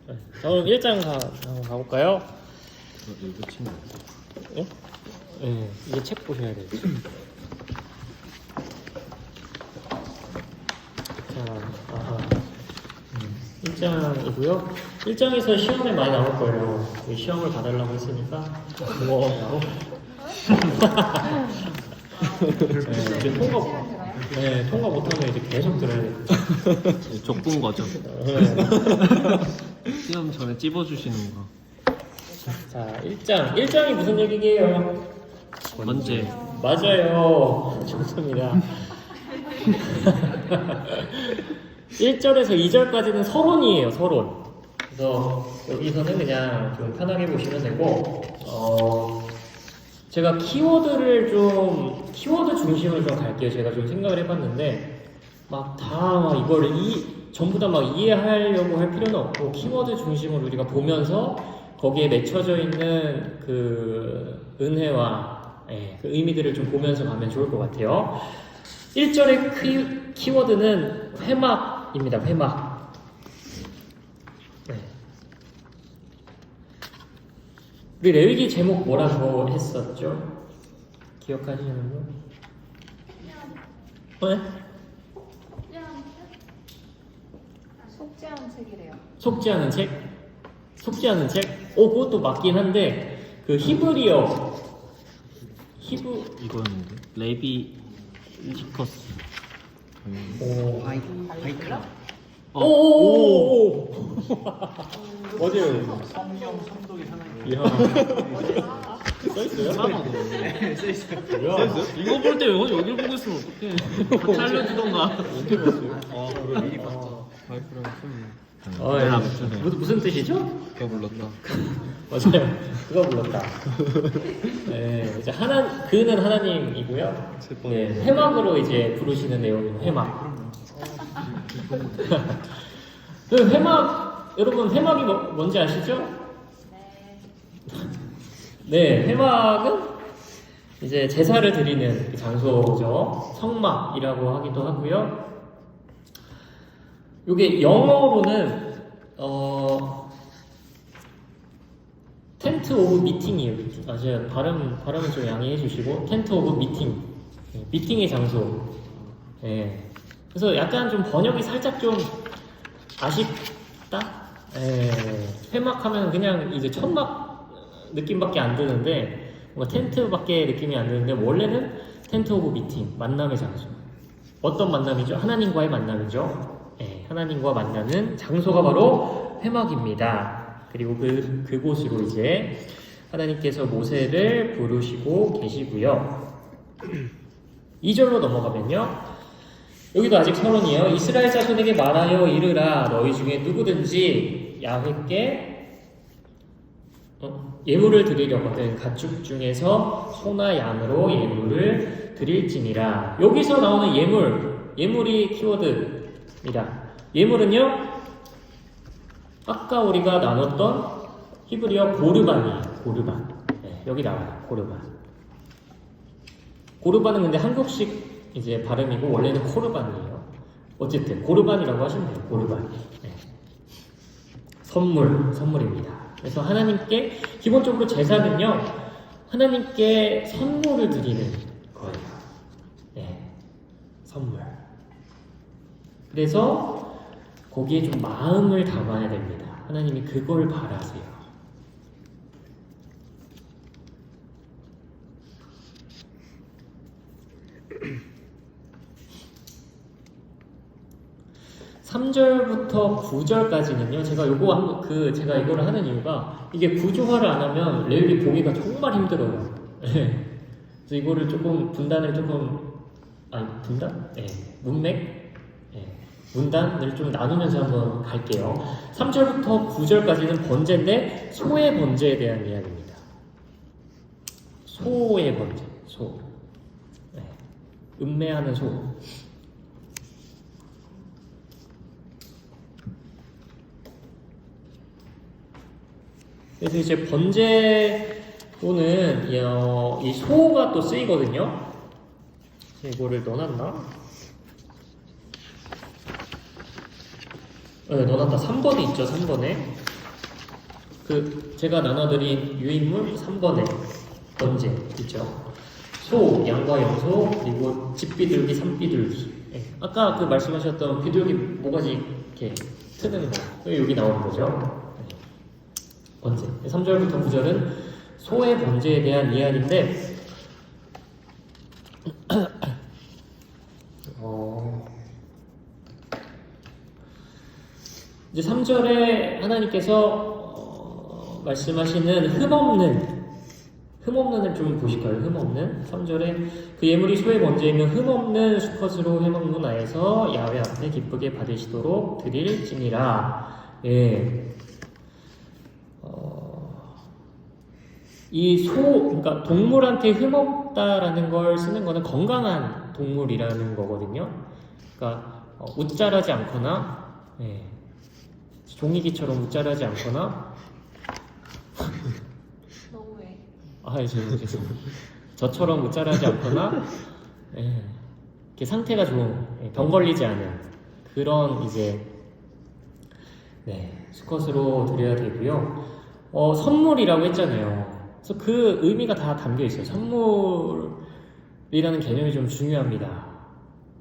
자, 그럼 1장 한번 가볼까요? 이거 친구. 예? 네, 이제 책 보셔야 돼요. 자, 1장이고요. 1장에서 시험에 많이 나올 거예요. 시험을 봐달라고 했으니까. 네, 이제 통과 못하면 이제 계속 들어야 돼요. 족군 거죠. 시험 전에 찝어주시는 거. 자, 1장이 무슨 얘기예요? 언제? 맞아요. 좋습니다. 1절에서 2절까지는 서론이에요, 서론. 그래서 여기서는 그냥 좀 편하게 보시면 되고, 제가 키워드 중심으로 좀 갈게요. 제가 좀 생각을 해봤는데, 막 다 이거를 전부 다 막 이해하려고 할 필요는 없고, 키워드 중심으로 우리가 보면서 거기에 맺혀져 있는 그 은혜와 그 의미들을 좀 보면서 가면 좋을 것 같아요. 1절의 키워드는 회막입니다. 회막. 네. 우리 레위기 제목 뭐라고 했었죠? 기억하시는 분? 네? 속지 않은 책이래요. 속지 않은 책? 속지 않은 책? 그것도 맞긴 한데 그 히브리어 이거였는데 레비 티커스. 바이크라? 오. 어디요? 성령 성독이 하나님. 이야. 써있어요? 써있어요? 이거 볼 때 여기를 보고 있으면 어떡해. 같이 알려주던가. 어떻게 봤어요? 그걸 미리 봤다. 무슨 뜻이죠? 그거 불렀다. 맞아요. 그거 불렀다. 네, 이제 그는 하나님이고요. 네, 회막으로 이제 부르시는 내용이에요. 회막. 그 회막, 여러분 회막이 뭔지 아시죠? 네, 회막은 이제 제사를 드리는 장소죠. 성막이라고 하기도 하고요. 이게 영어로는 텐트 오브 미팅이에요. 맞아요. 발음은 좀 양해해 주시고 텐트 오브 미팅, 미팅의 장소. 예. 그래서 약간 좀 번역이 살짝 좀 아쉽다. 예. 회막하면 그냥 이제 천막 느낌밖에 안 드는데 뭔가 텐트밖에 느낌이 안 드는데 원래는 텐트 오브 미팅, 만남의 장소. 어떤 만남이죠? 하나님과의 만남이죠. 예, 하나님과 만나는 장소가 바로 회막입니다. 그리고 그곳으로 이제 하나님께서 모세를 부르시고 계시고요. 2절로 넘어가면요. 여기도 아직 서론이에요. 이스라엘 자손에게 말하여 이르라. 너희 중에 누구든지 야훼께 예물을 드리려거든 가축 중에서 소나 양으로 예물을 드릴지니라. 여기서 나오는 예물이 키워드입니다. 예물은요, 아까 우리가 나눴던 히브리어 고르반이에요. 고르반. 네, 여기 나와요. 고르반. 고르반은 근데 한국식 이제 발음이고 원래는 코르반이에요. 어쨌든 고르반이라고 하시면 돼요. 고르반. 네. 선물입니다. 그래서 하나님께 기본적으로 제사는요, 하나님께 선물을 드리는 거예요. 네. 선물. 그래서 거기에 좀 마음을 담아야 됩니다. 하나님이 그걸 바라세요. (3절부터) (9절까지는요) 제가 제가 이거를 하는 이유가 이게 구조화를 안 하면 레위기 보기가 정말 힘들어요. 그래서 이거를 분단? 네. 문단을 좀 나누면서 한번 갈게요. 3절부터 9절까지는 번제인데 소의 번제에 대한 이야기입니다. 소의 번제, 소. 네. 음매하는 소. 그래서 이제 번제로는 이 소가 또 쓰이거든요. 이거를 넣어놨나? 네, 넣어놨다. 3번에 있죠, 3번에. 그 제가 나눠드린 유인물 3번에 번제 있죠. 소, 양과 염소, 그리고 집비둘기, 산비둘기. 예. 아까 그 말씀하셨던 비둘기 모가지 이렇게 트는 거 여기 나오는 거죠. 예. 번제. 3절부터 9절은 소의 번제에 대한 이야기인데 이제 3절에 하나님께서 말씀하시는 흠없는을 좀 보실까요? 흠없는 3절에 그 예물이 소의 번제이면 흠없는 수컷으로 해먹는 아에서 야훼 앞에 기쁘게 받으시도록 드릴지니라. 예. 이 그러니까 동물한테 흠없다라는 걸 쓰는 거는 건강한 동물이라는 거거든요. 그러니까 웃자라지 않거나, 예. 종이기처럼 웃자라지 않거나, 너무해. 죄송해요. 저처럼 웃자라지 않거나, 예. 이렇게 상태가 좋은, 예. 병 걸리지 않은 그런 이제, 네, 수컷으로 드려야 되고요. 선물이라고 했잖아요. 그래서 그 의미가 다 담겨 있어요. 선물이라는 개념이 좀 중요합니다.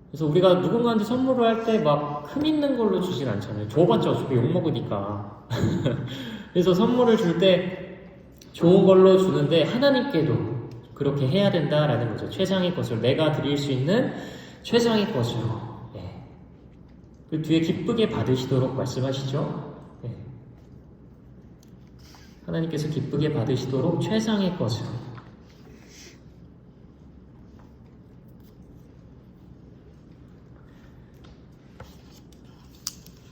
그래서 우리가 누군가한테 선물을 할 때 막 흠 있는 걸로 주진 않잖아요. 줘봤자 어차피 욕먹으니까. 그래서 선물을 줄 때 좋은 걸로 주는데 하나님께도 그렇게 해야 된다라는 거죠. 최상의 것을, 내가 드릴 수 있는 최상의 것으로. 예. 그 뒤에 기쁘게 받으시도록 말씀하시죠. 예. 하나님께서 기쁘게 받으시도록 최상의 것으로.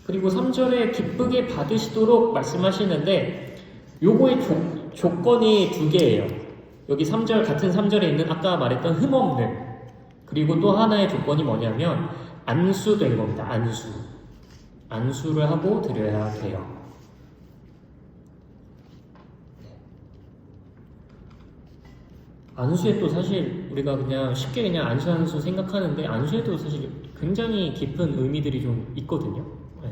그리고 3절에 기쁘게 받으시도록 말씀하시는데 요거의 조건이 두 개예요. 여기 3절 같은 3절에 있는 아까 말했던 흠없는, 그리고 또 하나의 조건이 뭐냐면 안수된 겁니다. 안수를 하고 드려야 돼요. 안수에 또 사실 우리가 그냥 쉽게 그냥 안수 생각하는데 안수에도 사실 굉장히 깊은 의미들이 좀 있거든요. 네.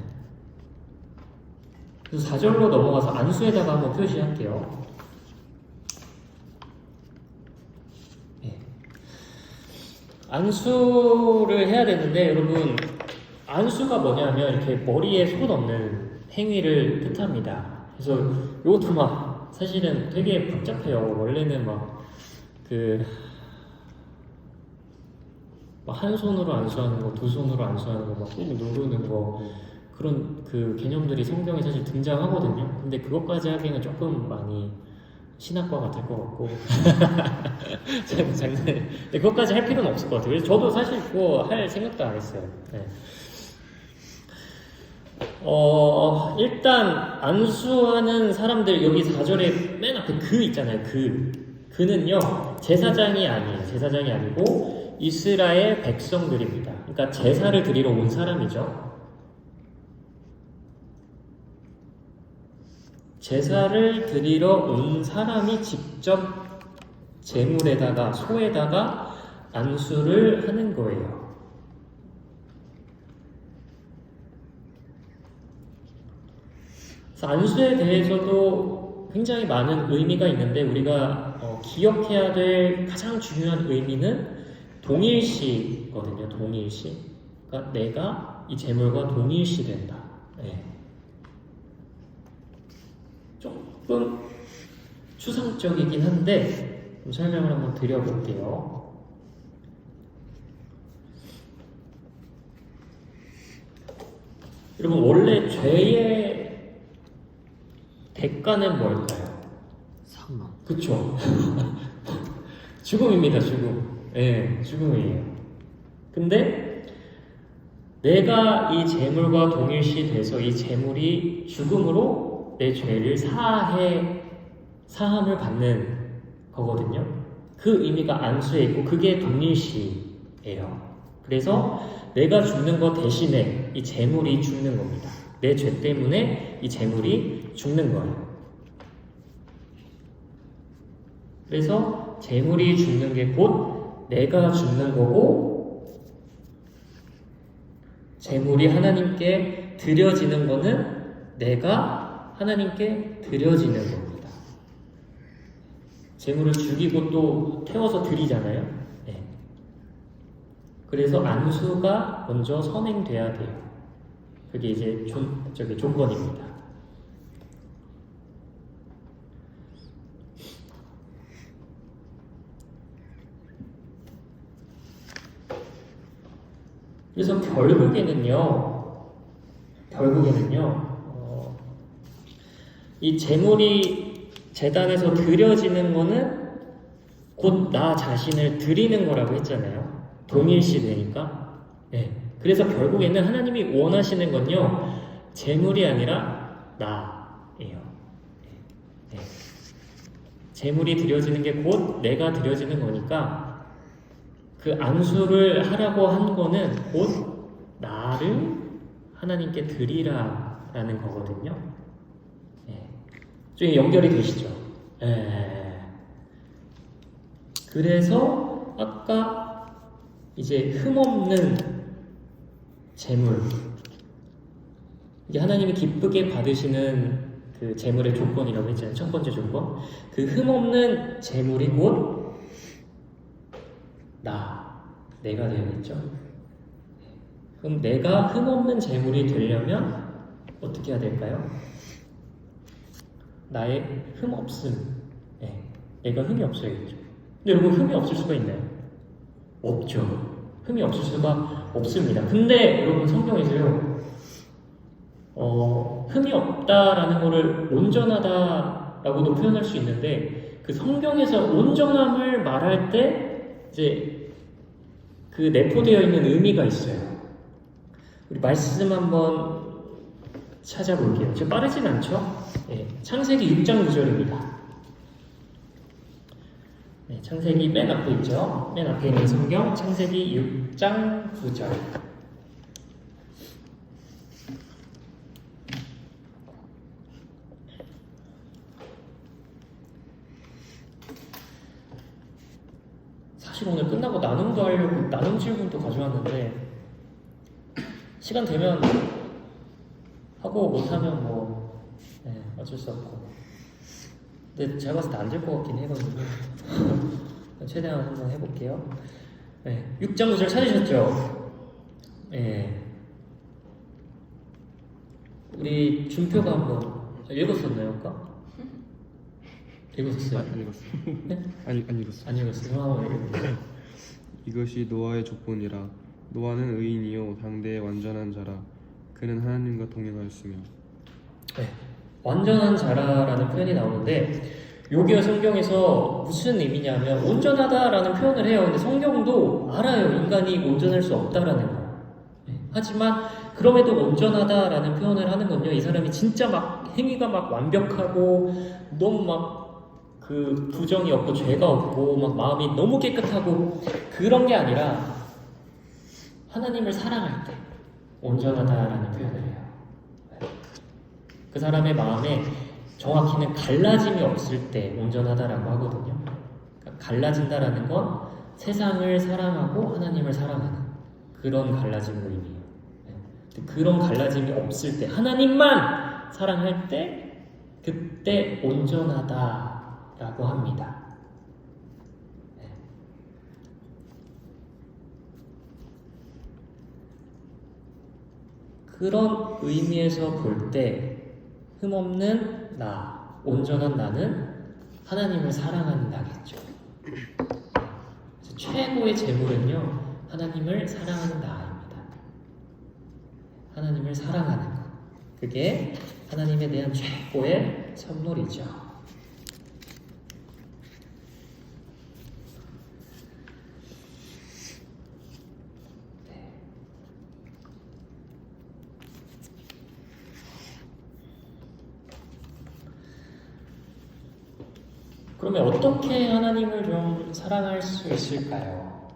그래서 4절로 넘어가서 안수에다가 한번 표시할게요. 네. 안수를 해야 되는데 여러분, 안수가 뭐냐면 이렇게 머리에 손 얹는 행위를 뜻합니다. 그래서 이것도 막 사실은 되게 복잡해요. 원래는 막 한 손으로 안수하는 거, 두 손으로 안수하는 거, 막 꾹 누르는 거, 그런 그 개념들이 성경에 사실 등장하거든요. 근데 그것까지 하기에는 조금 많이 신학과 같을 것 같고. 장난. 근데 그것까지 할 필요는 없을 것 같아요. 그래서 저도 사실 그거 할 생각도 안 했어요. 네. 일단 안수하는 사람들, 여기 4절에 맨 앞에 그 있잖아요. 그는요 제사장이 아니고 이스라엘 백성들입니다. 그러니까 제사를 드리러 온 사람이죠. 제사를 드리러 온 사람이 직접 제물에다가 소에다가 안수를 하는 거예요. 그래서 안수에 대해서도 굉장히 많은 의미가 있는데 우리가 기억해야 될 가장 중요한 의미는 동일시거든요. 동일시. 그러니까 내가 이 제물과 동일시된다. 네. 조금 추상적이긴 한데 좀 설명을 한번 드려볼게요. 여러분, 원래 죄의 대가는 뭘까요? 사망. 그쵸? 죽음입니다. 죽음. 네, 죽음이에요. 근데 내가 이 제물과 동일시 돼서 이 제물이 죽음으로 내 죄를 사함을 받는 거거든요. 그 의미가 안수에 있고 그게 동일시예요. 그래서 내가 죽는 것 대신에 이 제물이 죽는 겁니다. 내 죄 때문에 이 제물이 죽는 거예요. 그래서 제물이 죽는 게 곧 내가 죽는 거고, 제물이 하나님께 드려지는 거는 내가 하나님께 드려지는 겁니다. 제물을 죽이고 또 태워서 드리잖아요. 네. 그래서 안수가 먼저 선행돼야 돼요. 그게 이제 조건입니다. 그래서 결국에는요, 이 제물이 제단에서 드려지는 거는 곧 나 자신을 드리는 거라고 했잖아요. 동일시 되니까. 네. 그래서 결국에는 하나님이 원하시는 건요, 제물이 아니라 나예요. 네. 제물이 드려지는 게 곧 내가 드려지는 거니까 그 안수를 하라고 한 거는 곧 나를 하나님께 드리라라는 거거든요. 네. 좀 연결이 되시죠? 네. 그래서 아까 이제 흠없는 제물, 이게 하나님이 기쁘게 받으시는 그 제물의 조건이라고 했잖아요. 첫 번째 조건. 그 흠없는 제물이 곧 내가 되어야겠죠. 그럼 내가 흠없는 제물이 되려면 어떻게 해야 될까요? 나의 흠 없음. 네. 내가 흠이 없어야겠죠. 근데 여러분, 흠이 없을 수가 있나요? 없죠. 흠이 없을 수가 없습니다. 근데 여러분, 성경에서요, 흠이 없다라는 것을 온전하다라고도 표현할 수 있는데, 그 성경에서 온전함을 말할 때 이제 그 내포되어 있는 의미가 있어요. 우리 말씀 한번 찾아볼게요. 좀 빠르진 않죠? 네, 창세기 6장 9절입니다. 네, 창세기 맨 앞에 있죠? 맨 앞에 있는 성경, 창세기 6장 9절. 사실 오늘 끝나고 나눔도 하려고 나눔 질문도 가져왔는데 시간 되면 하고 못하면 뭐 어쩔 수 없고, 근데 제가 봤을 때 안 될 것 같긴 해가지고 최대한 한번 해볼게요. 6장 9절 찾으셨죠? 우리 준표가 한번 읽었었나요? 아까? 읽었어요? 안 읽었어. 네? 안 읽었어. 안 읽었어요? 한번 읽어볼게요. 이것이 노아의 조건이라. 노아는 의인이요 당대의 완전한 자라. 그는 하나님과 동행하였으며. 네, 완전한 자라라는 표현이 나오는데 요게 성경에서 무슨 의미냐면 온전하다라는 표현을 해요. 근데 성경도 알아요. 인간이 온전할 수 없다라는 거. 하지만 그럼에도 온전하다라는 표현을 하는 건요, 이 사람이 진짜 막 행위가 막 완벽하고 너무 막 그 부정이 없고 죄가 없고 막 마음이 너무 깨끗하고 그런 게 아니라 하나님을 사랑할 때 온전하다라는 표현을 해요. 그 사람의 마음에 정확히는 갈라짐이 없을 때 온전하다라고 하거든요. 그러니까 갈라진다라는 건 세상을 사랑하고 하나님을 사랑하는 그런 갈라짐을 의미해요. 그런 갈라짐이 없을 때, 하나님만 사랑할 때 그때 온전하다라고 합니다. 그런 의미에서 볼 때 흠없는 나, 온전한 나는 하나님을 사랑하는 나겠죠. 그래서 최고의 제물은요, 하나님을 사랑하는 나입니다. 하나님을 사랑하는 것, 그게 하나님에 대한 최고의 선물이죠. 그러면 어떻게 하나님을 좀 사랑할 수 있을까요?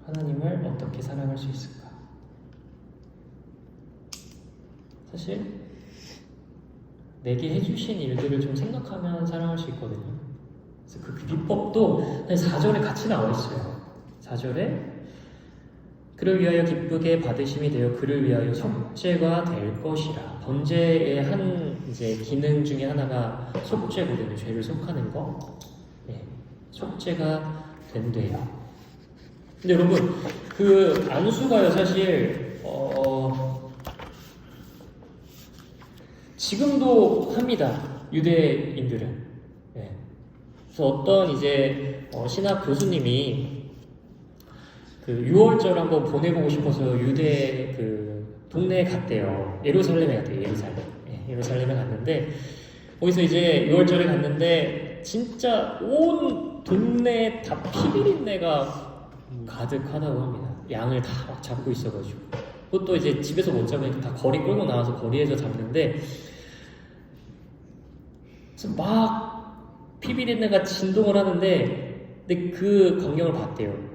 하나님을 어떻게 사랑할 수 있을까? 사실 내게 해주신 일들을 좀 생각하면 사랑할 수 있거든요. 그래서 그 비법도 4절에 같이 나와 있어요. 4절에 그를 위하여 기쁘게 받으심이 되어 그를 위하여 속죄가 될 것이라. 번제의 한 이제 기능 중에 하나가 속죄거든요. 죄를 속하는 거. 네, 속죄가 된대요. 근데 여러분 그 안수가요 사실 지금도 합니다. 유대인들은. 네. 그래서 어떤 이제 신학 교수님이 그 6월절 한번 보내보고 싶어서 유대 그 동네에 갔대요. 예루살렘에 갔대요. 예루살렘. 네, 예루살렘에 갔는데 거기서 이제 6월절에 갔는데 진짜 온 동네에 다 피비린내가 가득하다고 합니다. 양을 다 막 잡고 있어가지고 그것도 이제 집에서 못 잡으니까 다 거리 끌고 나와서 거리에서 잡는데 막 피비린내가 진동을 하는데 근데 그 광경을 봤대요.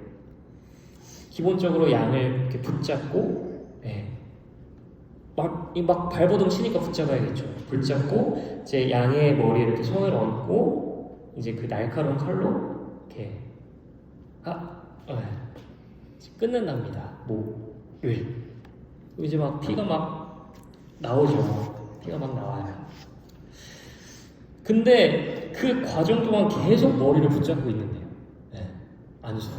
기본적으로 양을 이렇게 붙잡고 막 발버둥 치니까 붙잡아야겠죠. 붙잡고 이제 양의 머리에 이렇게 손을 얹고 이제 그 날카로운 칼로 이렇게 끊는답니다. 목을. 이제 막 피가 막 나오죠. 피가 막 나와요. 근데 그 과정 동안 계속 머리를 붙잡고 있는데요. 안수.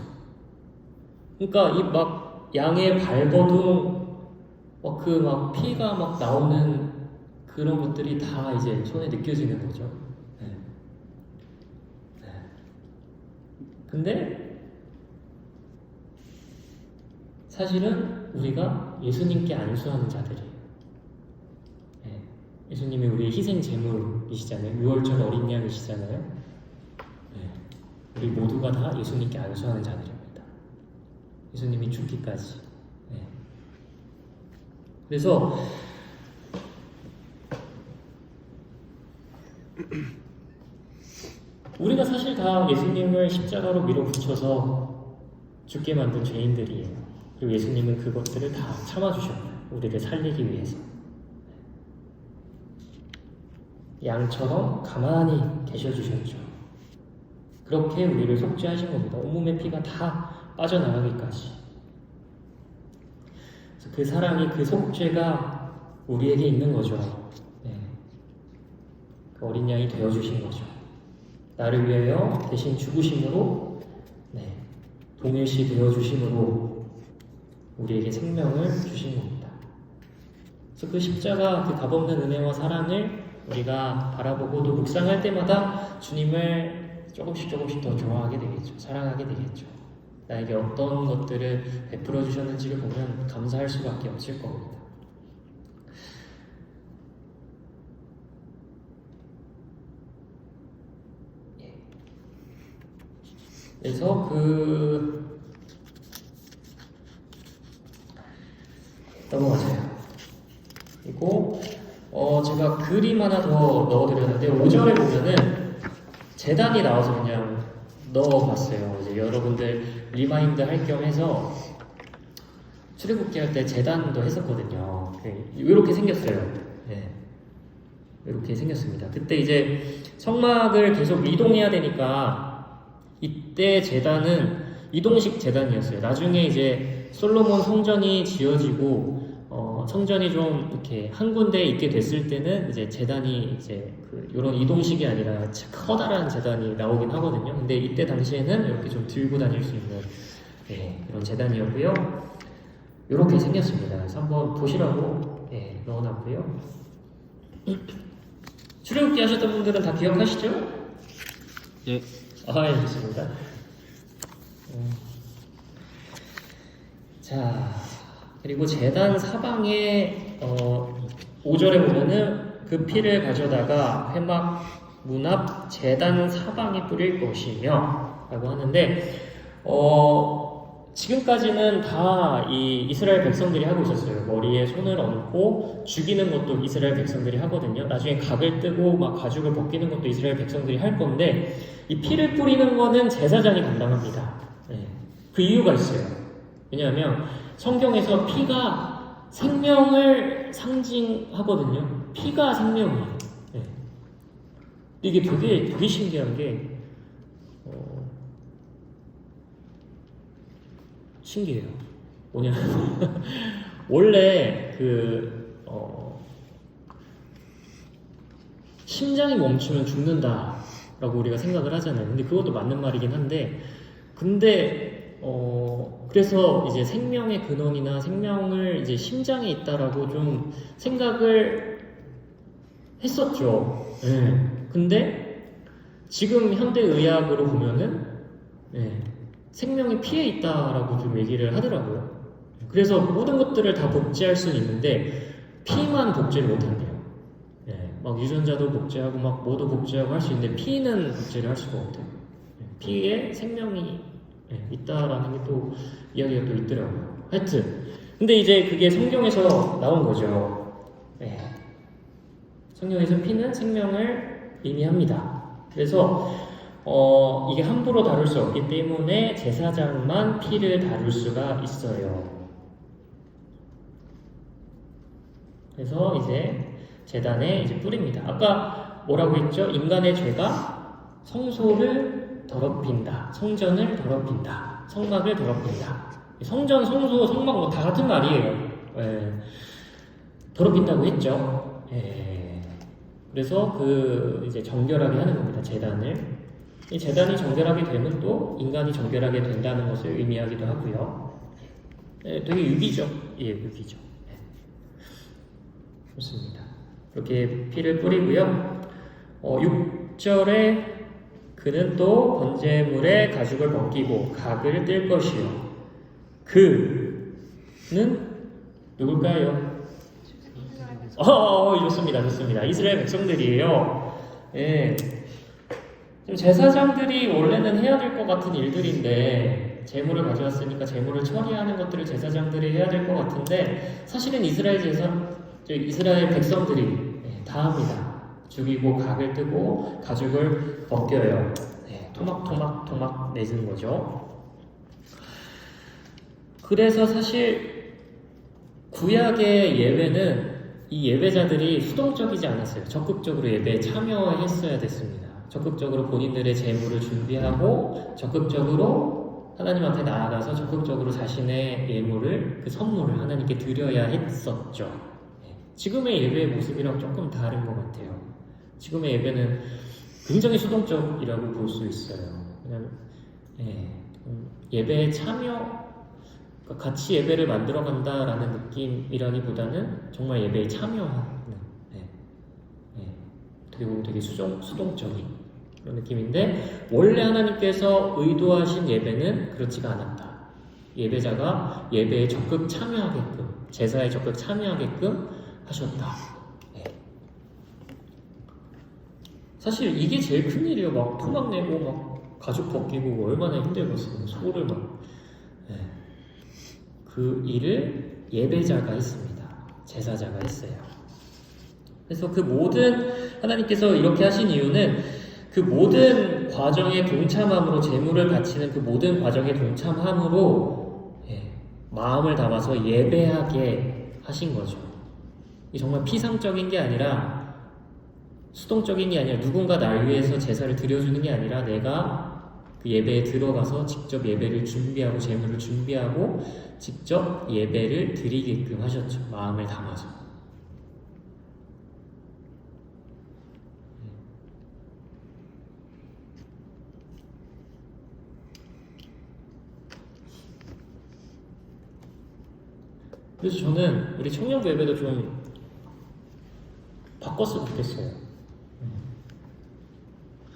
그러니까 이 막 양의 발버둥 막 피가 막 나오는 그런 것들이 다 이제 손에 느껴지는 거죠. 근데 사실은 우리가 예수님께 안수하는 자들이에요. 예수님이 우리의 희생 제물이시잖아요. 6월절 어린 양이시잖아요. 우리 모두가 다 예수님께 안수하는 자들입니다. 예수님이 죽기까지. 그래서 우리가 사실 다 예수님을 십자가로 밀어붙여서 죽게 만든 죄인들이에요. 그리고 예수님은 그것들을 다 참아주셨어요. 우리를 살리기 위해서. 양처럼 가만히 계셔주셨죠. 그렇게 우리를 속죄하신 겁니다. 온몸의 피가 다 빠져나가기까지. 그래서 그 사랑이, 그 속죄가 우리에게 있는 거죠. 그 어린 양이 되어주신 거죠. 나를 위하여 대신 죽으심으로, 동일시 되어주심으로 우리에게 생명을 주신 겁니다. 그래서 그 십자가, 그 값없는 은혜와 사랑을 우리가 바라보고 또 묵상할 때마다 주님을 조금씩 더 좋아하게 되겠죠. 사랑하게 되겠죠. 나에게 어떤 것들을 베풀어 주셨는지를 보면 감사할 수밖에 없을 겁니다. 그래서 넘어가세요. 그리고 제가 그림 하나 더 넣어드렸는데 5절에 보면은 재단이 나와서 그냥 넣어봤어요. 이제 여러분들 리마인드 할 겸 해서 출애굽기 할 때 재단도 했었거든요. 이렇게 생겼어요. 이렇게 생겼습니다. 그때 이제 성막을 계속 이동해야 되니까 이때 재단은 이동식 재단이었어요. 나중에 이제 솔로몬 성전이 지어지고 성전이 좀 이렇게 한 군데에 있게 됐을 때는 이제 재단이 이제 이런 이동식이 아니라 커다란 재단이 나오긴 하거든요. 근데 이때 당시에는 이렇게 좀 들고 다닐 수 있는 그런 재단이었고요. 이렇게 생겼습니다. 그래서 한번 보시라고 넣어놨고요. 출애굽기 하셨던 분들은 다 기억하시죠? 예. 좋습니다. 자, 그리고 재단 사방에 5절에 보면은 그 피를 가져다가 회막 문 앞 재단 사방에 뿌릴 것이며 라고 하는데 지금까지는 다 이 이스라엘 백성들이 하고 있었어요. 머리에 손을 얹고 죽이는 것도 이스라엘 백성들이 하거든요. 나중에 각을 뜨고 막 가죽을 벗기는 것도 이스라엘 백성들이 할 건데 이 피를 뿌리는 거는 제사장이 감당합니다. 그 이유가 있어요. 왜냐하면 성경에서 피가 생명을 상징하거든요. 피가 생명이에요. 이게 되게 신기한 게 신기해요. 뭐냐면 원래 심장이 멈추면 죽는다라고 우리가 생각을 하잖아요. 근데 그것도 맞는 말이긴 한데, 그래서 이제 생명의 근원이나 생명을 이제 심장에 있다라고 좀 생각을 했었죠. 근데 지금 현대 의학으로 보면은 생명이 피에 있다라고 좀 얘기를 하더라고요. 그래서 모든 것들을 다 복제할 수는 있는데 피만 복제를 못한대요. 막 유전자도 복제하고 막 뭐도 복제하고 할 수 있는데 피는 복제를 할 수가 없대요. 피에 생명이 있다라는 게 또 이야기가 또 있더라고요. 하여튼 근데 이제 그게 성경에서 나온 거죠. 성경에서 피는 생명을 의미합니다. 그래서 이게 함부로 다룰 수 없기 때문에 제사장만 피를 다룰 수가 있어요. 그래서 이제 제단에 이제 뿌립니다. 아까 뭐라고 했죠? 인간의 죄가 성소를 더럽힌다. 성전을 더럽힌다. 성막을 더럽힌다. 성전, 성소, 성막 뭐 다 같은 말이에요. 더럽힌다고 했죠. 그래서 이제 정결하게 하는 겁니다. 제단을. 이 제단이 정결하게 되면 또 인간이 정결하게 된다는 것을 의미하기도 하고요. 되게 유기죠. 유기죠. 좋습니다. 이렇게 피를 뿌리고요. 6절에 그는 또 번제물의 가죽을 벗기고 각을 뜰 것이요. 그는 누굴까요? 좋습니다. 좋습니다. 이스라엘 백성들이에요. 지금 제사장들이 원래는 해야 될 것 같은 일들인데 제물을 가져왔으니까 제물을 처리하는 것들을 제사장들이 해야 될 것 같은데 사실은 이스라엘 백성들이 다 합니다. 죽이고 각을 뜨고 가죽을 벗겨요. 토막 내는 거죠. 그래서 사실 구약의 예배는 이 예배자들이 수동적이지 않았어요. 적극적으로 예배에 참여했어야 됐습니다. 적극적으로 본인들의 제물을 준비하고 적극적으로 하나님 앞에 나아가서 적극적으로 자신의 예물을 그 선물을 하나님께 드려야 했었죠. 지금의 예배의 모습이랑 조금 다른 것 같아요. 지금의 예배는 굉장히 수동적이라고 볼 수 있어요. 왜냐면 예배에 참여, 같이 예배를 만들어간다라는 느낌이라기보다는 정말 예배에 참여하는, 되게 수동적인 그런 느낌인데 원래 하나님께서 의도하신 예배는 그렇지가 않았다. 예배자가 예배에 적극 참여하게끔, 제사에 적극 참여하게끔 하셨다. 사실 이게 제일 큰 일이에요. 막 토막 내고 막 가죽 벗기고 얼마나 힘들겠어요. 소를 막. 그 일을 예배자가 했습니다. 제사자가 했어요. 그래서 그 모든 하나님께서 이렇게 하신 이유는 그 모든 과정에 동참함으로 제물을 바치는 그 모든 과정에 동참함으로 마음을 담아서 예배하게 하신 거죠. 이 정말 피상적인 게 아니라 수동적인 게 아니라 누군가 날 위해서 제사를 드려주는 게 아니라 내가 그 예배에 들어가서 직접 예배를 준비하고 제물을 준비하고 직접 예배를 드리게끔 하셨죠. 마음을 담아서. 그래서 저는 우리 청년부 예배도 좀 바꿨으면 좋겠어요.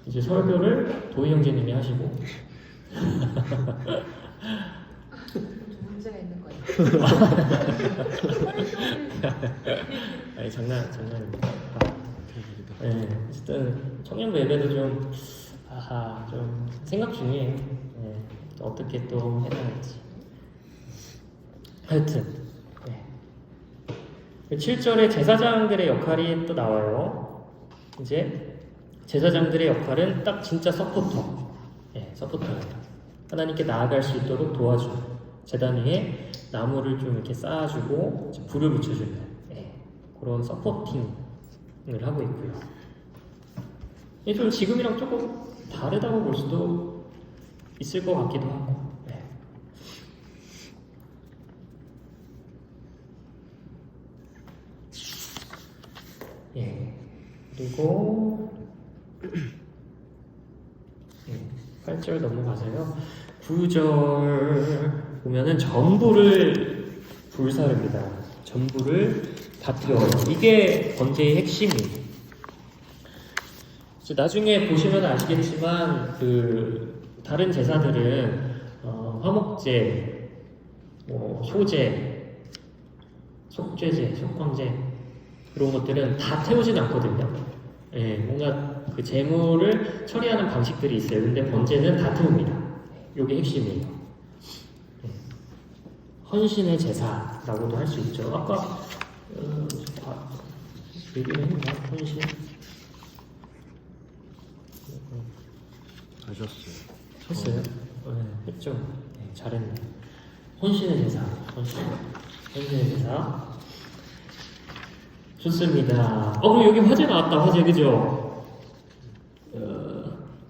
이제 설교를 도희 형제님이 하시고 문제가 있는 거예요. 아니 장난입니다. 어쨌든 청년부 예배도 좀 생각 중이에요. 어떻게 또 해나갈지. 하여튼 7절에 제사장들의 역할이 또 나와요. 이제 제사장들의 역할은 딱 진짜 서포터. 서포터입니다. 하나님께 나아갈 수 있도록 도와주는, 제단 위에 나무를 좀 이렇게 쌓아주고 불을 붙여주는 그런 서포팅을 하고 있고요. 이게 좀 지금이랑 조금 다르다고 볼 수도 있을 것 같기도 하고. 예. 그리고 8절 넘어가서요. 9절 보면은 전부를 불사릅니다. 전부를 다 태워요. 이게 번제의 핵심이에요. 나중에 보시면 아시겠지만 그 다른 제사들은 화목제, 뭐 효제, 속죄제, 속광제 그런 것들은 다 태우진 않거든요. 예, 뭔가 그 제물을 처리하는 방식들이 있어요. 근데 번제는 다 태웁니다. 이게 핵심이에요. 예. 헌신의 제사라고도 할 수 있죠. 아까 얘기를 했나? 헌신. 하셨어요. 했어요? 네, 했죠. 네, 잘했네. 헌신의 제사, 헌신의 제사. 좋습니다. 그럼 여기 화제 나왔다, 화제, 그죠?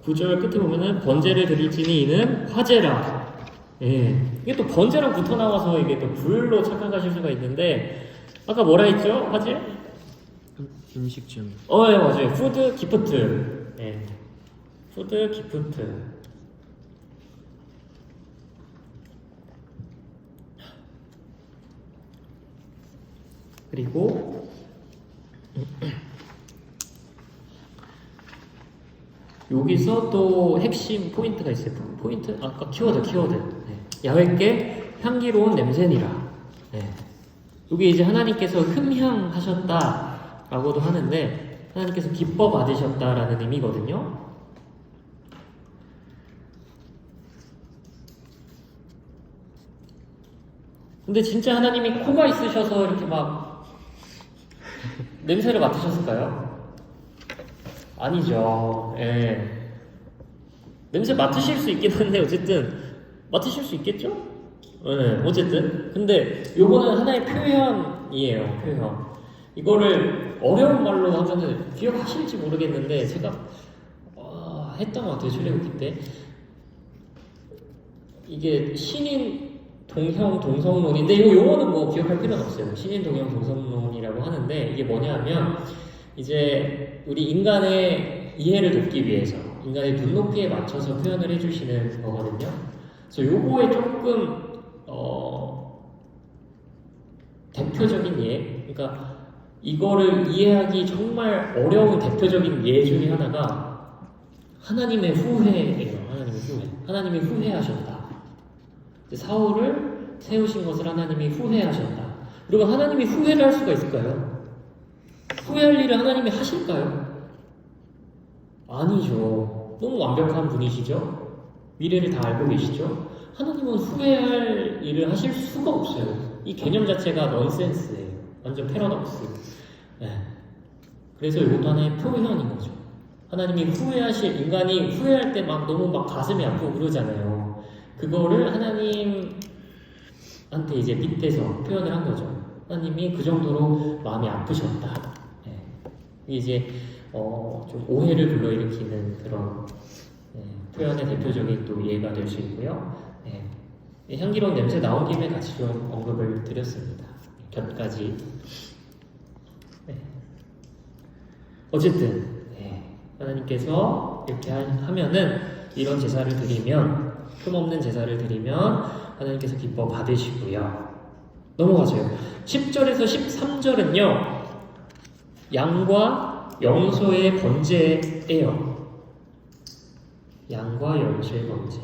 9절 끝에 보면은 번제를 드릴지니 이는 화제라. 예. 이게 또 번제랑 붙어 나와서 이게 또 불로 착각하실 수가 있는데, 아까 뭐라 했죠? 화제? 음식점. 예, 맞아요. 푸드 기프트. 예. 푸드 기프트. 그리고 여기서 또 핵심 포인트가 있어요. 포인트? 아까 키워드. 네. 야훼께 향기로운 냄새니라. 네. 여기 이제 하나님께서 흠향하셨다라고도 하는데 하나님께서 기뻐 받으셨다라는 의미거든요. 근데 진짜 하나님이 코가 있으셔서 이렇게 막 냄새를 맡으셨을까요? 아니죠. 예. 냄새 맡으실 수 있긴 한데 어쨌든 맡으실 수 있겠죠? 예. 어쨌든 근데 요거는 하나의 표현이에요. 표현. 이거를 어려운 말로 하면은 기억하실지 모르겠는데 제가 했던 것 같아요. 출애굽기 때 이게 신인 동형 동성론인데 이거 용어는 뭐 기억할 필요는 없어요. 신인 동형 동성론이라고 하는데 이게 뭐냐면 이제 우리 인간의 이해를 돕기 위해서 인간의 눈높이에 맞춰서 표현을 해주시는 거거든요. 그래서 요거에 조금 대표적인 예, 그러니까 이거를 이해하기 정말 어려운 대표적인 예 중에 하나가 하나님의 후회예요. 하나님의 후회. 하나님이 후회하셨다. 사울을 세우신 것을 하나님이 후회하셨다. 그리고 하나님이 후회를 할 수가 있을까요? 후회할 일을 하나님이 하실까요? 아니죠. 너무 완벽한 분이시죠? 미래를 다 알고 계시죠? 하나님은 후회할 일을 하실 수가 없어요. 이 개념 자체가 넌센스예요. 완전 패러독스. 네. 그래서 이것도 하나의 표현인 거죠. 하나님이 후회하실, 인간이 후회할 때 막 너무 막 가슴이 아프고 그러잖아요. 그거를 하나님한테 이제 밑에서 표현을 한 거죠. 하나님이 그 정도로 마음이 아프셨다. 네. 이제 좀 오해를 불러일으키는 그런 표현의 대표적인 또 예가 될 수 있고요. 네. 향기로운 냄새 나온 김에 같이 좀 언급을 드렸습니다. 곁까지. 네. 어쨌든 하나님께서 이렇게 하면은 이런 제사를 드리면 흠없는 제사를 드리면 하나님께서 기뻐 받으시고요. 넘어가세요. 10절에서 13절은요. 양과 염소의 번제예요. 양과 염소의 번제.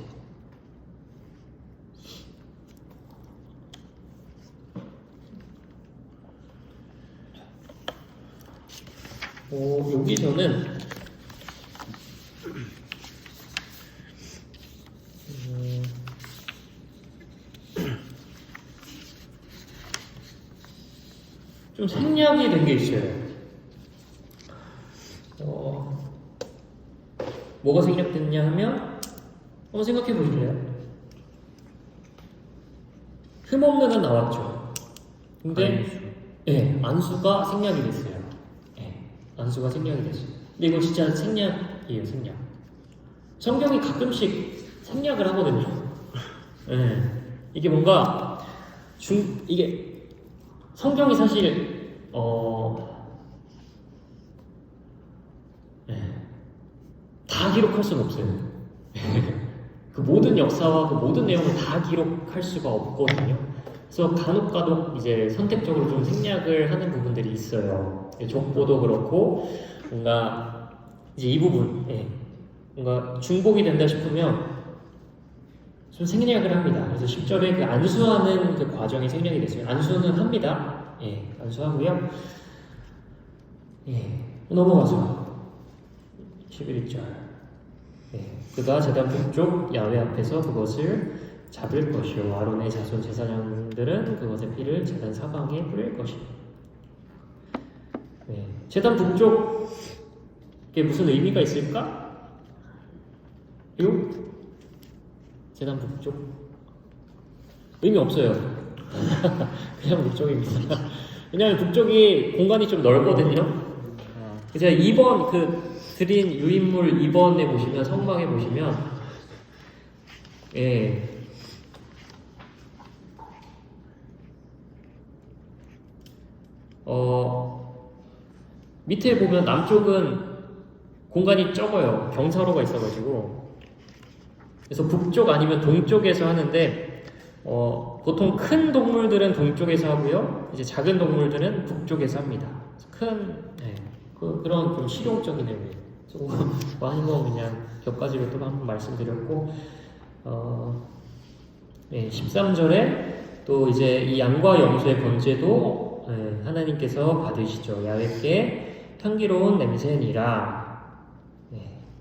여기서는 좀 생략이 된 게 있어요. 뭐가 생략됐냐 하면 한번 생각해 보실래요? 흠없는은 나왔죠. 근데 안수가 생략이 됐어요. 안수가 생략이 됐어요. 근데 이거 진짜 생략이에요, 생략. 성경이 가끔씩 생략을 하거든요. 이게 뭔가 이게 성경이 사실 다 기록할 수는 없어요. 그 모든 역사와 그 모든 내용을 다 기록할 수가 없거든요. 그래서 간혹 이제 선택적으로 좀 생략을 하는 부분들이 있어요. 족보도 그렇고 뭔가 이제 이 부분, 뭔가 중복이 된다 싶으면 좀 생략을 합니다. 그래서 10절에 그 안수하는 그 과정이 생략이 됐어요. 안수는 합니다. 안수하고요. 넘어가죠. 11절. 그가 제단 북쪽 야훼 앞에서 그것을 잡을 것이요 아론의 자손 제사장들은 그것의 피를 제단 사방에 뿌릴 것이요. 제단 북쪽에 무슨 의미가 있을까? 제단 북쪽 의미 없어요. 그냥 북쪽입니다. 왜냐하면 북쪽이 공간이 좀 넓거든요. 제가 2번 그 드린 유인물 2번에 보시면 성막에 보시면 밑에 보면 남쪽은 공간이 적어요. 경사로가 있어가지고. 그래서 북쪽 아니면 동쪽에서 하는데 보통 큰 동물들은 동쪽에서 하고요. 이제 작은 동물들은 북쪽에서 합니다. 그런 좀 실용적인 의미. 조금 많이 그냥 격가지로 또 한번 말씀드렸고 13절에 또 이제 이 양과 염소의 번제도 하나님께서 받으시죠. 야훼께 향기로운 냄새니라.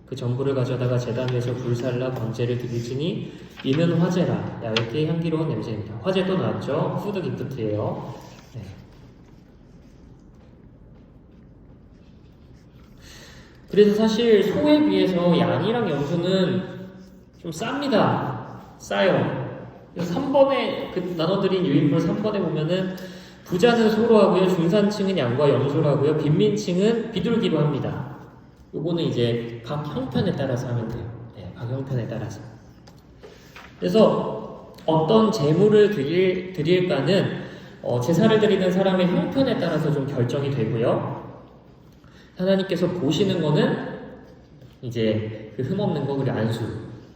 그 전부를 가져다가 제단 위에서 불살라 번제를 드리지니 이는 화제라. 야훼께 향기로운 냄새니라. 화제 또 나왔죠. 푸드 기프트예요. 그래서 사실 소에 비해서 양이랑 염소는 좀 쌉니다. 싸요. 3번에 그 나눠드린 유인물 3번에 보면은 부자는 소로 하고요, 중산층은 양과 염소로 하고요, 빈민층은 비둘기로 합니다. 요거는 이제 각 형편에 따라서 하면 돼요. 각 형편에 따라서. 그래서 어떤 제물을 드릴까는 제사를 드리는 사람의 형편에 따라서 좀 결정이 되고요. 하나님께서 보시는 거는 이제 그 흠없는 거, 그리고 안수.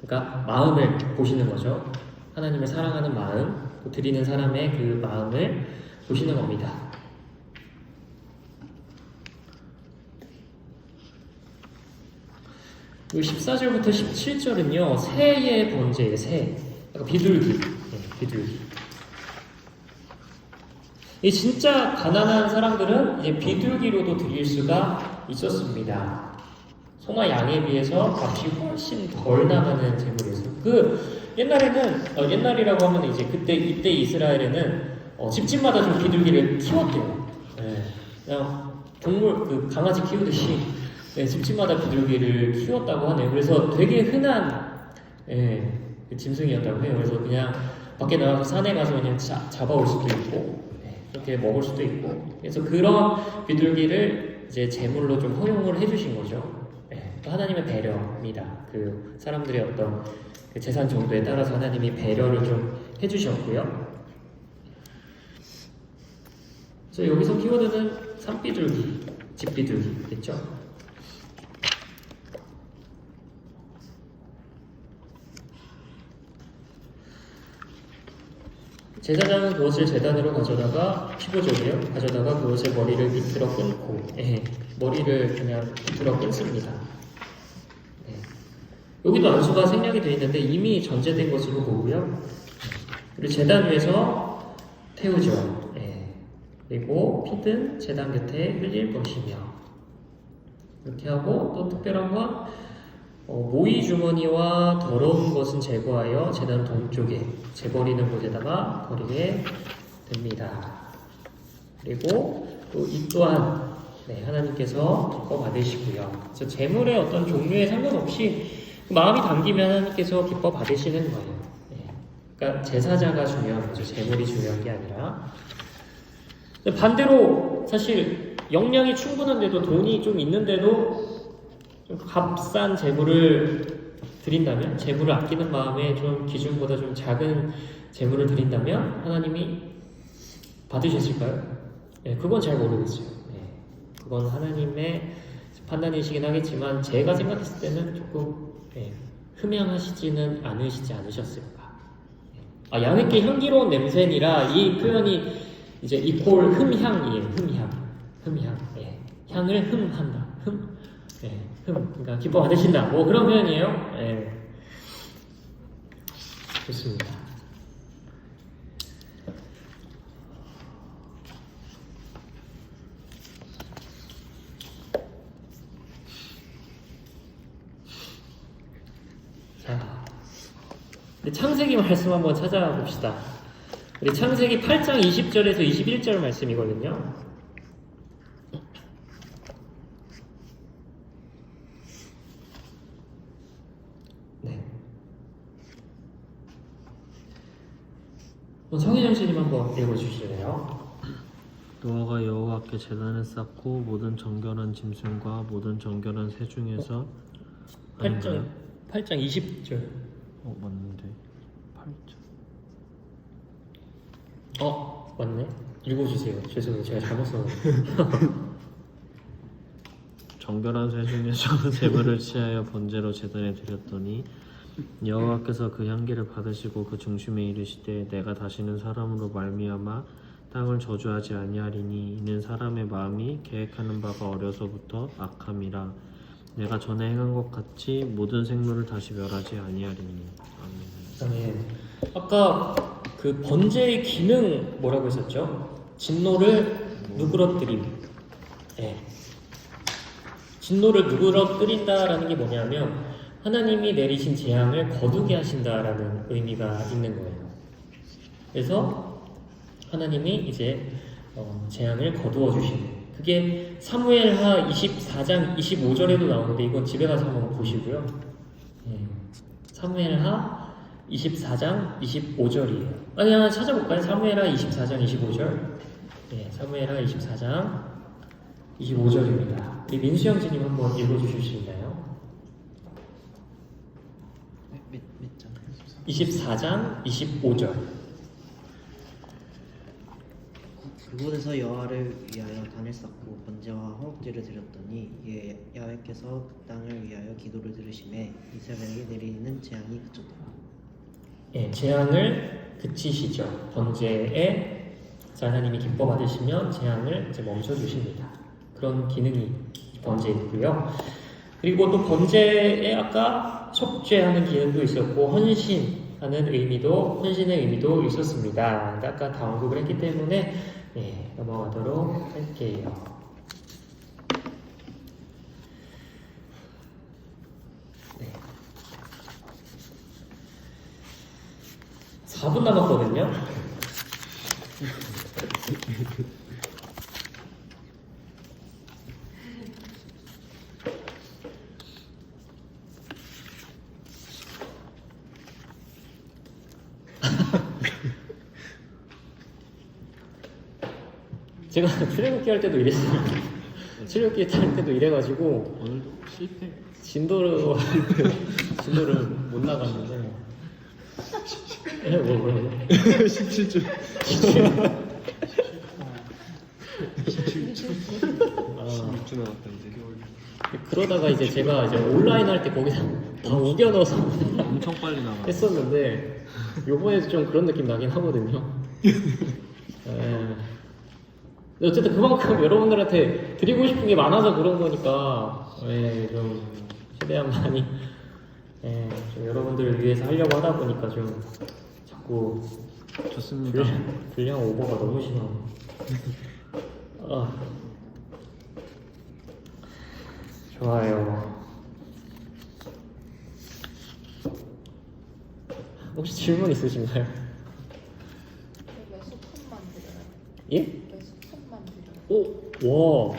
그러니까 마음을 보시는 거죠. 하나님을 사랑하는 마음, 또 드리는 사람의 그 마음을 보시는 겁니다. 그리고 14절부터 17절은요, 새의 번제예요, 새. 그러니까 비둘기. 비둘기. 이 진짜 가난한 사람들은 이제 비둘기로도 드릴 수가 있었습니다. 소나 양에 비해서 값이 훨씬 덜 나가는 제물이었어요. 옛날에는 옛날이라고 하면 이제 이때 이스라엘에는 집집마다 좀 비둘기를 키웠대요. 그냥 동물 강아지 키우듯이 집집마다 비둘기를 키웠다고 하네요. 그래서 되게 흔한 짐승이었다고 해요. 그래서 그냥 밖에 나가서 산에 가서 그냥 잡아올 수도 있고 그렇게 먹을 수도 있고. 그래서 그런 비둘기를 이제 제물로 좀 허용을 해주신 거죠. 하나님의 배려입니다. 그 사람들의 어떤 그 재산 정도에 따라서 하나님이 배려를 좀 해주셨고요. 그래서 여기서 키워드는 산비둘기, 집비둘기겠죠. 제사장은 그것을 제단으로 가져다가 15절이요. 가져다가 그것의 머리를 비틀어 끊고 머리를 그냥 비틀어 끊습니다. 여기도 안수가 생략이 되어 있는데 이미 전제된 것으로 보고요. 그리고 제단 위에서 태우죠. 그리고 피든 제단 곁에 흘릴 것이며 이렇게 하고 또 특별한 건 모이 주머니와 더러운 것은 제거하여 제단 동쪽에 재버리는 곳에다가 버리게 됩니다. 그리고 또 이 또한 하나님께서 기뻐 받으시고요. 그래서 제물의 어떤 종류에 상관없이 마음이 담기면 하나님께서 기뻐 받으시는 거예요. 그러니까 제사자가 중요한 거죠. 제물이 중요한 게 아니라. 반대로 사실 역량이 충분한데도 돈이 좀 있는데도 좀 값싼 제물을 드린다면, 제물을 아끼는 마음에 좀 기준보다 좀 작은 제물을 드린다면 하나님이 받으셨을까요? 그건 잘 모르겠어요. 그건 하나님의 판단이시긴 하겠지만 제가 생각했을 때는 조금 흠향하시지는 않으셨을까. 아, 야외께 향기로운 냄새니라 이 표현이 이제 이퀄 흠향이에요. 흠향. 예. 향을 흠한다. 그러니까 기뻐 받으신다. 뭐 그런 표현이에요. 예. 좋습니다. 자, 우리 창세기 말씀 한번 찾아봅시다. 우리 창세기 8장 20절에서 21절 말씀이거든요. 네. 성인영 씨님 한번 읽어주실래요? 노아가 여호와께 제단을 쌓고 모든 정결한 짐승과 모든 정결한 새 중에서 8장 20절. 맞는데 8절. 맞네. 읽어주세요. 죄송해요. 제가 잘못 썼는데. 정결한 새 중에서 제물을 취하여 번제로 제단에 드렸더니 여호와께서 그 향기를 받으시고 그 중심에 이르시되 내가 다시는 사람으로 말미암아 땅을 저주하지 아니하리니 이는 사람의 마음이 계획하는 바가 어려서부터 악함이라 내가 전에 행한 것 같이 모든 생물을 다시 멸하지 아니하리니. 아멘. 아까 그 번제의 기능 뭐라고 했었죠? 진노를 누그러뜨림. 네. 진노를 누그러뜨린다라는 게 뭐냐면 하나님이 내리신 재앙을 거두게 하신다라는 의미가 있는 거예요. 그래서 하나님이 이제 재앙을 거두어 주시는. 그게 사무엘하 24장 25절에도 나오는데 이건 집에 가서 한번 보시고요. 사무엘하 24장 25절이에요. 하나 찾아볼까요? 사무엘하 24장 25절. 사무엘하 24장 25절입니다. 우리 민수 형제님 한번 읽어주실 수 있나요? 몇 장? 24장 25절. 그곳에서 여호와를 위하여 단을 쌓고 번제와 화목제를 드렸더니 야훼께서 그 땅을 위하여 기도를 들으시매 이스라엘에게 내리는 재앙이 그쳤더라. 재앙을 그치시죠. 번제에 하나님이 기뻐 받으시면 재앙을 이제 멈춰 주십니다. 그런 기능이 번제에 있고요. 그리고 또 번제에 아까 속죄하는 기능도 있었고 헌신의 의미도 있었습니다. 아까 다 언급을 했기 때문에 넘어가도록 할게요. 네. 4분 남았거든요. 제가 출애굽기 할 때도 이랬어요. 출애굽기 할 때도 이래가지고 오늘도 실패. 진도를 못 나갔는데. 뭐라고? 17주. 아, 16주 남았다 이제. 그러다가 이제 제가 이제 온라인 할 때 거기서 다 우겨 넣어서 엄청 빨리 나가. 했었는데 요번에도 좀 그런 느낌 나긴 하거든요. 어쨌든 그만큼 여러분들한테 드리고 싶은 게 많아서 그런 거니까 좀 최대한 많이 좀 여러분들을 위해서 하려고 하다 보니까 좀 자꾸 좋습니다. 분량 오버가 너무 심하네. 좋아요. 혹시 질문 있으신가요? 왜 소품만 드려요? 예? 왜 소품만 드려요?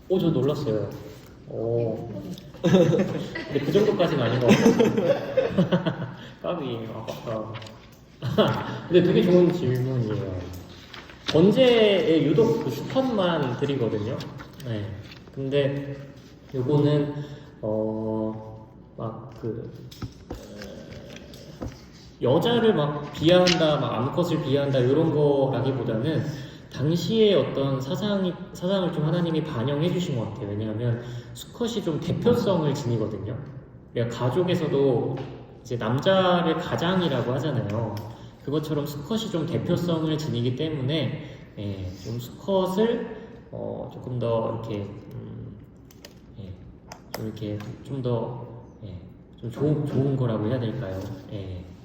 와, 저 놀랐어요. 근데 그 정도까지는 아닌 것 같아요. 까비, 아깝다. 근데 되게 좋은 질문이에요. 번제에 유독 그 스펀만 드리거든요. 근데 요거는 여자를 막 비하한다, 막 암컷을 비하한다 이런 거라기보다는 당시에 어떤 사상을 좀 하나님이 반영해 주신 것 같아요. 왜냐하면 수컷이 좀 대표성을 지니거든요. 그러니까 가족에서도 이제 남자를 가장이라고 하잖아요. 그것처럼 수컷이 좀 대표성을 지니기 때문에 좀 수컷을 조금 더 이렇게 좀 이렇게 좀 더 좀 좋은 거라고 해야 될까요?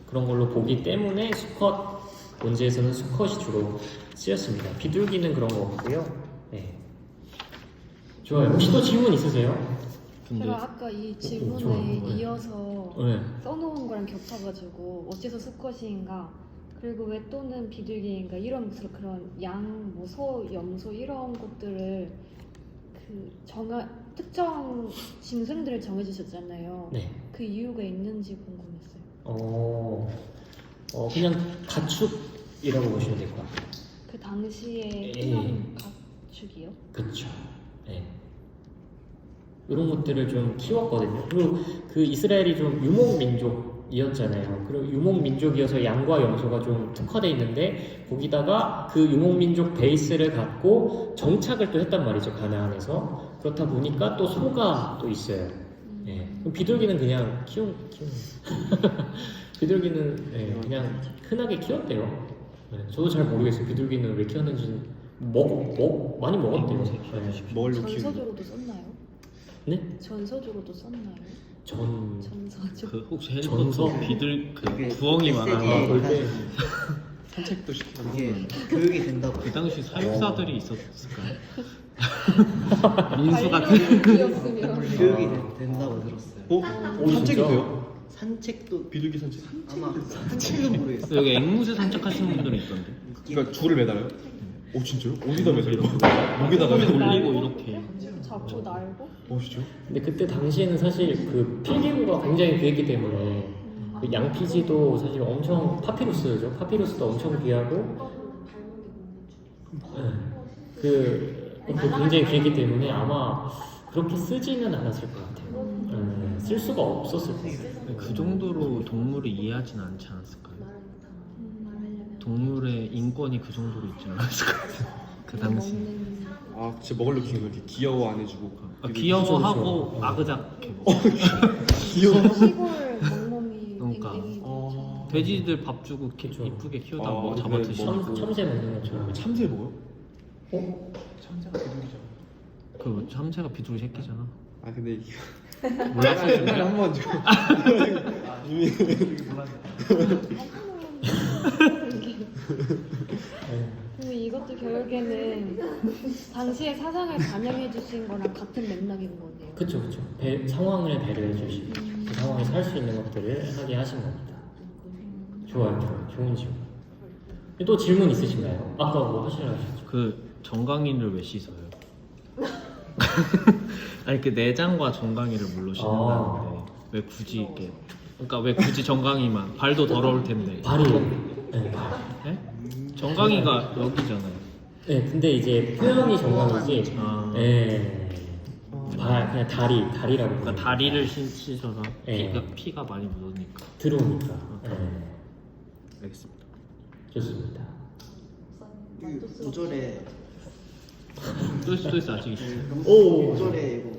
그런 걸로 보기 때문에 수컷 문제에서는 수컷이 주로 쓰였습니다. 비둘기는 그런 거 없고요. 좋아요. 혹시 또 질문 있으세요? 근데 제가 아까 이 좋아요. 질문에 네. 이어서 네. 써놓은 거랑 겹쳐가지고 어째서 수컷인가 그리고 왜 또는 비둘기인가 이런 무슨 그런 양, 뭐 소, 염소 이런 것들을 특정 짐승들을 정해주셨잖아요. 네. 그 이유가 있는지 궁금했어요. 그냥 가축이라고 보시면 될 것 같아요. 그 당시에 예. 흔한 가축이요? 그렇죠. 이런 것들을 좀 키웠거든요. 그리고 그 이스라엘이 좀 유목민족이었잖아요. 그리고 유목민족이어서 양과 염소가 좀 특화되어 있는데 거기다가 그 유목민족 베이스를 갖고 정착을 또 했단 말이죠. 가나안에서. 그렇다 보니까 또 소가 또 있어요. 그럼 비둘기는 그냥 키운 비둘기는 그냥 흔하게 키웠대요. 저도 잘 모르겠어요. 비둘기는 왜 키웠는지 많이 먹었대요. 먹으려고 키우는 전서조로도 썼나요? 네? 전서조로도 썼나요? 전서조. 그 혹시 전서? 해리포터 비둘 그 그게 부엉이 메시지 만화가 볼 때. 산책도 시키고 이게 교육이 된다고. 그 당시 사육사들이 있었을까요? 민수가 반려견이었으면 교육이 된다고 들었어요. 산책이 진짜? 돼요? 산책도 비둘기 산책? 아마 산책은 모르겠어요. 여기 앵무새 산책하시는 분들이 있던데. 그러니까 줄을 매달아요? 오 진짜요? 어디다 매달려? 목에다가 손에 매달려? 올리고 이렇게. 잡고 날고 진짜요? 근데 그때 당시에는 사실 그 필기구가 굉장히 귀했기 때문에 그 양피지도 사실 엄청 파피루스죠. 파피루스도 엄청 귀하고 그거 굉장히 귀했기 때문에 아마 그렇게 쓰지는 않았을 것 같아요. 쓸 수가 없었을 거예요. 그 정도로 동물을 이해하진 않지 않았을까요? 동물의 인권이 그 정도로 있지 않았을 것 같아요. 그 당시. 아 진짜 먹으려고 키우는 거 이렇게 귀여워 안 해주고 귀여워하고 아그작해. 귀여워? 시골 멍멍이 그러니까. 댕댕이 돼지들 밥 주고 이렇게 그쵸. 이쁘게 키우다 아, 뭐 그래, 잡아 드시고. 참새 먹는 것처럼. 참새 먹어요? 참새가 비둘기잖아. 그 참새가 비둘기 새끼잖아. 아 근데 이게 몰랐어요. 한번 좀 이미 그럼 이것도 결국에는 당시의 사상을 반영해 주신 거랑 같은 맥락인 거네요. 그쵸. 상황을 배려해 주시고 그 상황에서 할 수 있는 것들을 하게 하신 겁니다. 좋아요. 좋은 질문. 또 질문 있으신가요? 아까 뭐 하시려고 하셨죠? 그 정강이를 왜 씻어요? 아니 그 내장과 정강이를 물로 씻는다는데 왜 굳이 이렇게? 그러니까 왜 굳이 정강이만? 발도 더러울 텐데. 발이요. 네, 발. 네? 정강이가 여기잖아요. 네, 근데 이제 표현이 정강이지. 아. 그냥 다리라고. 그러니까 다리를 씻어서 네. 피가 많이 묻으니까. 들어오니까. 알겠습니다. 좋습니다. 그 5절에 또 있어 아직 있어. 오. 5절에 이거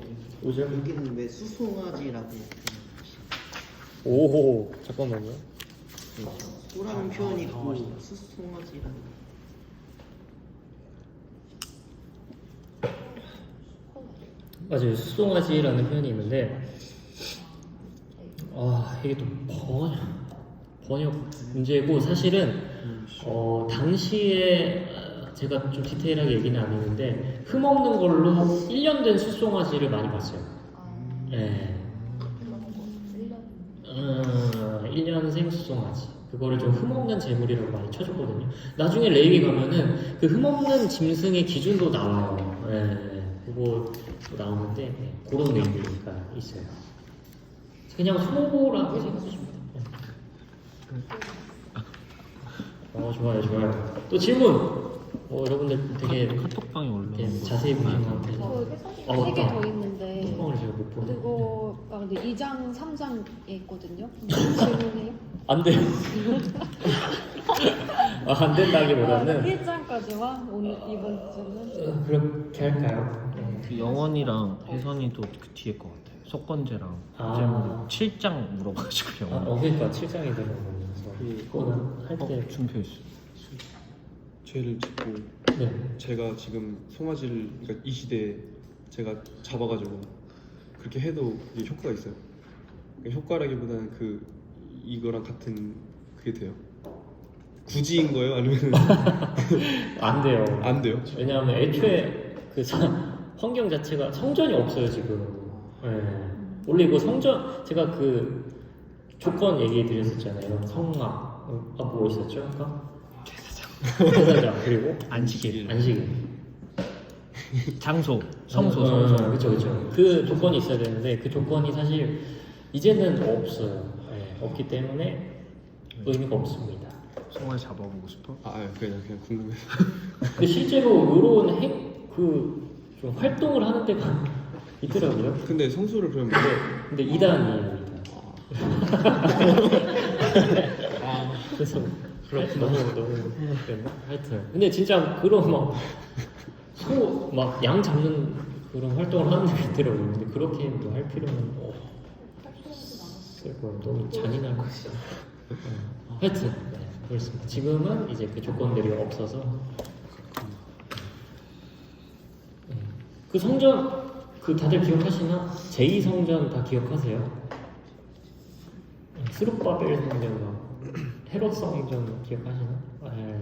5절. 여기는 왜 수송아지라고 오호. 잠깐만요. 소라는 표현이 있고 수송아지라는 맞아요. 수송아지라는 표현이 있는데 이게 또 번역 문제고 사실은 당시에 제가 좀 디테일하게 얘기는 안 했는데 흠없는 걸로 1년 된 수송아지를 많이 봤어요. 네. 1년생 수송아지 그거를 좀 흠없는 재물이라고 많이 쳐줬거든요. 나중에 레위기 가면은 그 흠없는 짐승의 기준도 나와요. 그거 나오는데 그런 내용들이니까 있어요. 그냥 소고라고 생각하시면 돼요. 좋아요. 또 질문. 여러분들 되게 카톡방에 올라온 되게 거. 자세히 보신 것 같아요. 세 개 더 있는데 뚜껑을 제가 못 보네. 그리고 근데 2장, 3장에 있거든요. 질문해요? 안 돼요. 안 된다기보다는 1장까지와 오늘 이번 주는 그렇게 할까요? 그 영원이랑 혜선이도 그 뒤에 거 같아요. 석건재랑 아. 이제는 7장 물어가지고 영원. 그러니까 7장이 들어가면서 그거는 할 때. 준표 있어. 죄를 짓고 네. 제가 지금 송아지를 그러니까 이 시대에 제가 잡아가지고 그렇게 해도 이게 효과가 있어요. 그러니까 효과라기보다는 이거랑 같은 그게 돼요. 굳이인 거예요? 아니면 안 돼요. 안 돼요? 왜냐하면 애초에 환경 자체가 성전이 없어요 지금. 네. 원래 이거 성전 제가 조건 얘기해 드렸었잖아요. 성막 뭐 있었죠? 아까? 제사장 그리고 안식일. 장소, 성소. 그렇죠. 그 조건이 있어야 되는데 그 조건이 사실 이제는 없어요. 네, 없기 때문에 의미가 없습니다. 송아지 잡아보고 싶어? 그냥 궁금해서. 실제로 이런 좀 활동을 하는 데가 있더라고요. 근데 성수를 그러면 근데 2단이에요. 2단. 그래서 너무 그랬나? 하여튼 근데 진짜 그런 양 잡는 그런 활동을 하는 데가 있더라고요. 근데 그렇게도 할 필요는 없을 거예요. 너무 잔인할 것 같아요. 하여튼 네, 그렇습니다. 지금은 이제 그 조건들이 없어서 그 성전 다들 기억하시나? 제2성전 다 기억하세요? 스룹바벨 성전, 헤롯 성전 기억하시나? 네.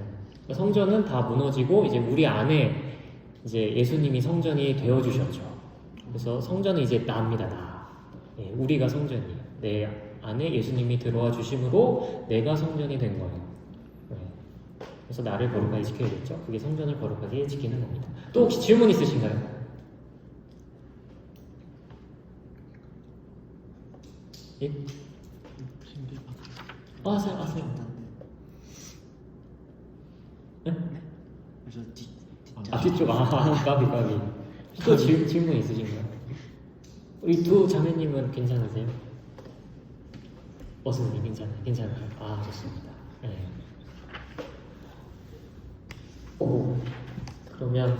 성전은 다 무너지고 이제 우리 안에 이제 예수님이 성전이 되어 주셨죠. 그래서 성전은 이제 나입니다. 나. 네, 우리가 성전이에요. 내 안에 예수님이 들어와 주심으로 내가 성전이 된 거예요. 네. 그래서 나를 거룩하게 지켜야겠죠. 그게 성전을 거룩하게 지키는 겁니다. 또 혹시 질문 있으신가요? 예? 하세요. 네? 그래서 뒤쪽 까비. 또 질문 있으신가요? 우리 두 자매님은 괜찮으세요? 어스님 괜찮아요. 좋습니다. 네. 그러면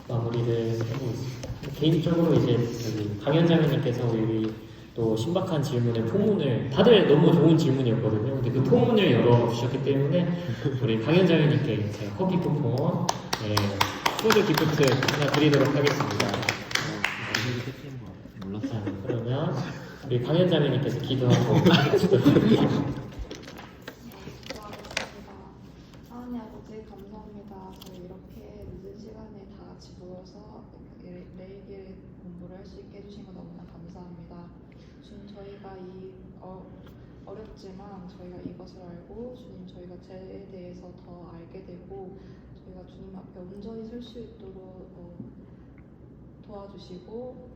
마무리를 해보겠습니다. 개인적으로 이제 여기 강현자매님께서 우리 또 신박한 질문에 포문을 다들 너무 좋은 질문이었거든요. 근데 그 포문을 열어주셨기 때문에 우리 강현자매님께 제가 커피 쿠폰, 소주 기프트 하나 드리도록 하겠습니다. 몰랐어요. 그러면 우리 강현자매님께서 기도하고 하나님 아버지 감사합니다. 저희 이렇게 늦은 시간에 다 같이 모여서 매일길 공부를 할 수 있게 해주신 거 너무나 감사합니다. 주님 저희가 어렵지만 저희가 이것을 알고 주님 저희가 죄에 대해서 더 알게 되고 저희가 주님 앞에 온전히 설 수 있도록 도와주시고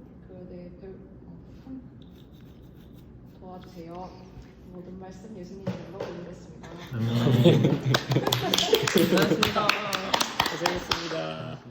도와주세요. 모든 말씀 예수님 이름으로 올리겠습니다. 고생했습니다.